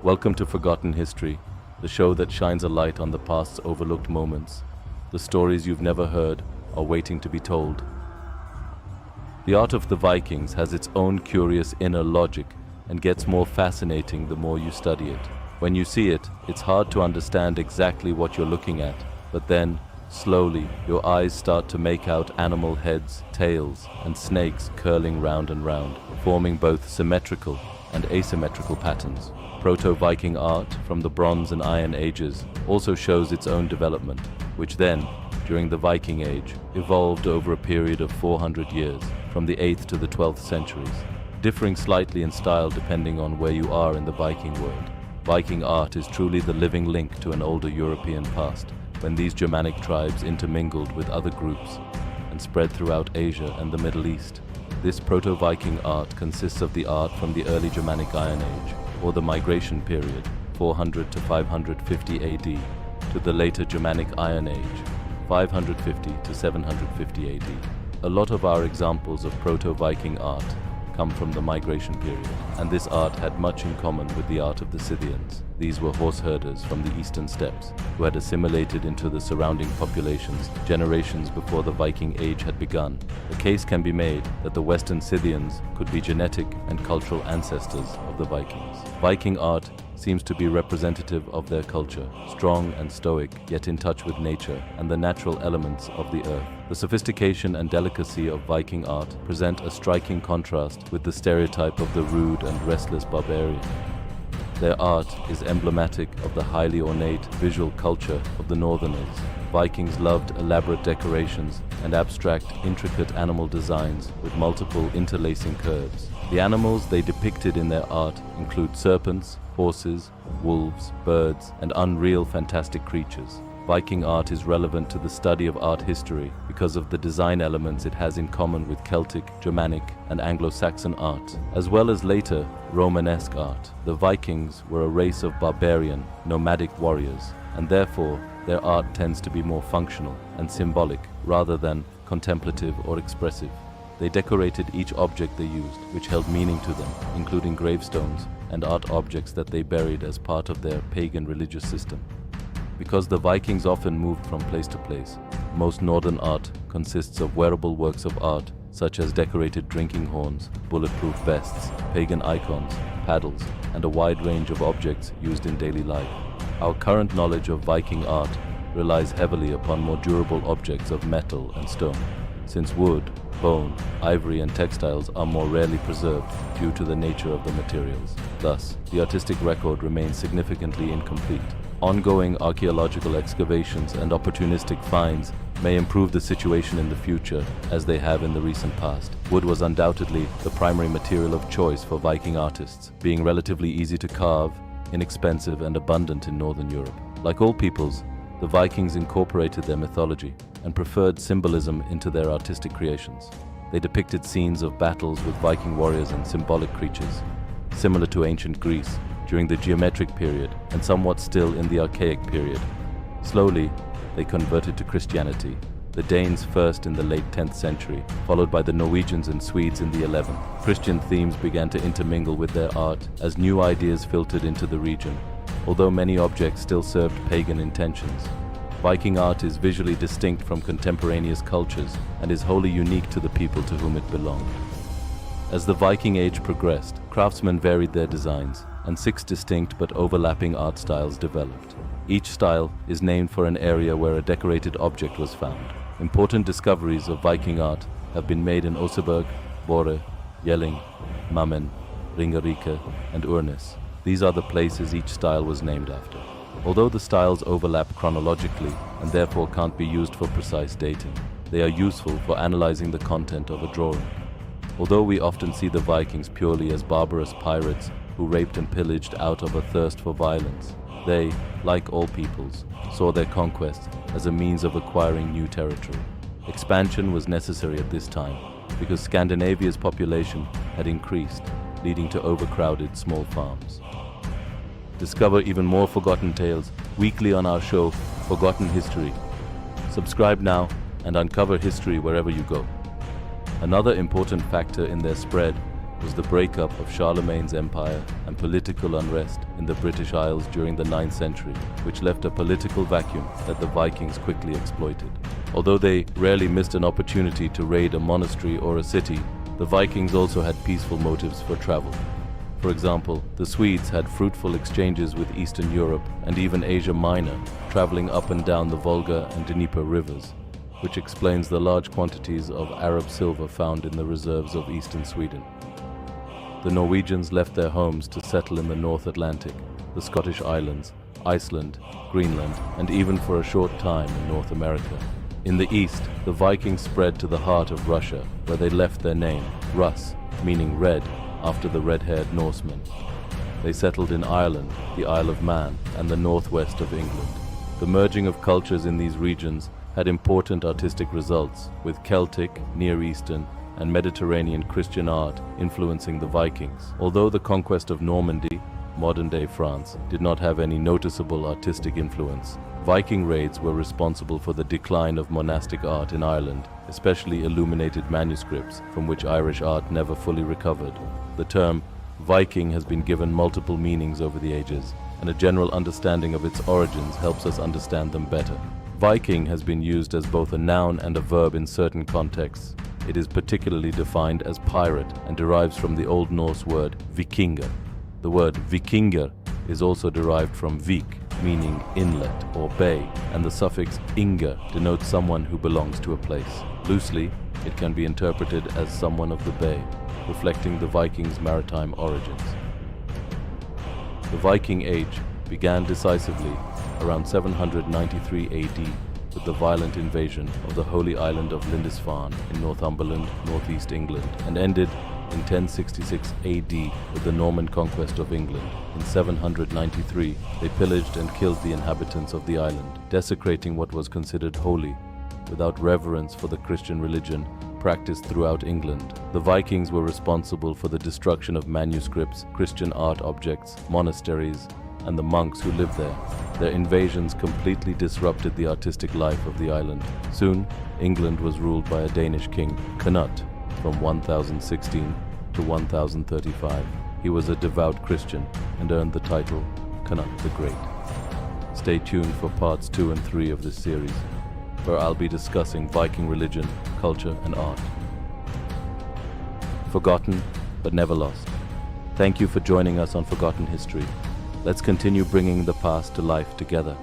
Welcome to Forgotten History, the show that shines a light on the past's overlooked moments. The stories you've never heard are waiting to be told. The art of the Vikings has its own curious inner logic and gets more fascinating the more you study it. When you see it, it's hard to understand exactly what you're looking at, but then, slowly, your eyes start to make out animal heads, tails, and snakes curling round and round, forming both symmetrical and asymmetrical patterns. Proto-Viking art from the Bronze and Iron Ages also shows its own development, which then, during the Viking Age, evolved over a period of 400 years, from the 8th to the 12th centuries, differing slightly in style depending on where you are in the Viking world. Viking art is truly the living link to an older European past, when these Germanic tribes intermingled with other groups and spread throughout Asia and the Middle East. This Proto-Viking art consists of the art from the early Germanic Iron Age, or the migration period, 400 to 550 AD, to the later Germanic Iron Age, 550 to 750 AD. A lot of our examples of Proto-Viking art come from the migration period, and this art had much in common with the art of the Scythians. These were horse herders from the eastern steppes, who had assimilated into the surrounding populations generations before the Viking Age had begun. The case can be made that the Western Scythians could be genetic and cultural ancestors of the Vikings. Viking art seems to be representative of their culture, strong and stoic, yet in touch with nature and the natural elements of the earth. The sophistication and delicacy of Viking art present a striking contrast with the stereotype of the rude and restless barbarian. Their art is emblematic of the highly ornate visual culture of the Northerners. Vikings loved elaborate decorations and abstract, intricate animal designs with multiple interlacing curves. The animals they depicted in their art include serpents, horses, wolves, birds, and unreal fantastic creatures. Viking art is relevant to the study of art history because of the design elements it has in common with Celtic, Germanic, and Anglo-Saxon art, as well as later Romanesque art. The Vikings were a race of barbarian, nomadic warriors, and therefore their art tends to be more functional and symbolic rather than contemplative or expressive. They decorated each object they used, which held meaning to them, including gravestones and art objects that they buried as part of their pagan religious system. Because the Vikings often moved from place to place, most northern art consists of wearable works of art such as decorated drinking horns, bulletproof vests, pagan icons, paddles, and a wide range of objects used in daily life. Our current knowledge of Viking art relies heavily upon more durable objects of metal and stone, since wood, bone, ivory, and textiles are more rarely preserved due to the nature of the materials. Thus, the artistic record remains significantly incomplete. Ongoing archaeological excavations and opportunistic finds may improve the situation in the future, as they have in the recent past. Wood was undoubtedly the primary material of choice for Viking artists, being relatively easy to carve, inexpensive, and abundant in Northern Europe. Like all peoples, the Vikings incorporated their mythology and preferred symbolism into their artistic creations. They depicted scenes of battles with Viking warriors and symbolic creatures, similar to ancient Greece during the geometric period and somewhat still in the archaic period. Slowly, they converted to Christianity, the Danes first in the late 10th century, followed by the Norwegians and Swedes in the 11th. Christian themes began to intermingle with their art as new ideas filtered into the region, although many objects still served pagan intentions. Viking art is visually distinct from contemporaneous cultures and is wholly unique to the people to whom it belonged. As the Viking Age progressed, craftsmen varied their designs, and 6 distinct but overlapping art styles developed. Each style is named for an area where a decorated object was found. Important discoveries of Viking art have been made in Oseberg, Bore, Jelling, Mammen, Ringerike, and Unearth. These are the places each style was named after. Although the styles overlap chronologically and therefore can't be used for precise dating, they are useful for analyzing the content of a drawing. Although we often see the Vikings purely as barbarous pirates who raped and pillaged out of a thirst for violence, they, like all peoples, saw their conquests as a means of acquiring new territory. Expansion was necessary at this time because Scandinavia's population had increased, leading to overcrowded small farms. Discover even more forgotten tales weekly on our show, Forgotten History. Subscribe now and uncover history wherever you go. Another important factor in their spread was the breakup of Charlemagne's empire and political unrest in the British Isles during the 9th century, which left a political vacuum that the Vikings quickly exploited. Although they rarely missed an opportunity to raid a monastery or a city, the Vikings also had peaceful motives for travel. For example, the Swedes had fruitful exchanges with Eastern Europe and even Asia Minor, traveling up and down the Volga and Dnieper rivers, which explains the large quantities of Arab silver found in the reserves of eastern Sweden. The Norwegians left their homes to settle in the North Atlantic, the Scottish Islands, Iceland, Greenland, and even for a short time in North America. In the east, the Vikings spread to the heart of Russia, where they left their name, Russ, meaning red, after the red-haired Norsemen. They settled in Ireland, the Isle of Man, and the northwest of England. The merging of cultures in these regions had important artistic results, with Celtic, Near Eastern, and Mediterranean Christian art influencing the Vikings. Although the conquest of Normandy, modern-day France, did not have any noticeable artistic influence, Viking raids were responsible for the decline of monastic art in Ireland, especially illuminated manuscripts from which Irish art never fully recovered. The term Viking has been given multiple meanings over the ages, and a general understanding of its origins helps us understand them better. Viking has been used as both a noun and a verb in certain contexts. It is particularly defined as pirate and derives from the Old Norse word vikinga. The word vikingar is also derived from vik, meaning inlet or bay, and the suffix inga denotes someone who belongs to a place. Loosely, it can be interpreted as someone of the bay, reflecting the Vikings' maritime origins. The Viking Age began decisively around 793 AD with the violent invasion of the holy island of Lindisfarne in Northumberland, northeast England, and ended in 1066 AD with the Norman conquest of England. In 793, they pillaged and killed the inhabitants of the island, desecrating what was considered holy, without reverence for the Christian religion practiced throughout England. The Vikings were responsible for the destruction of manuscripts, Christian art objects, monasteries, and the monks who lived there. Their invasions completely disrupted the artistic life of the island. Soon, England was ruled by a Danish king, Canute, from 1016 to 1035. He was a devout Christian and earned the title Canute the Great. Stay tuned for parts 2 and 3 of this series, where I'll be discussing Viking religion, culture, and art. Forgotten, but never lost. Thank you for joining us on Forgotten History. Let's continue bringing the past to life together.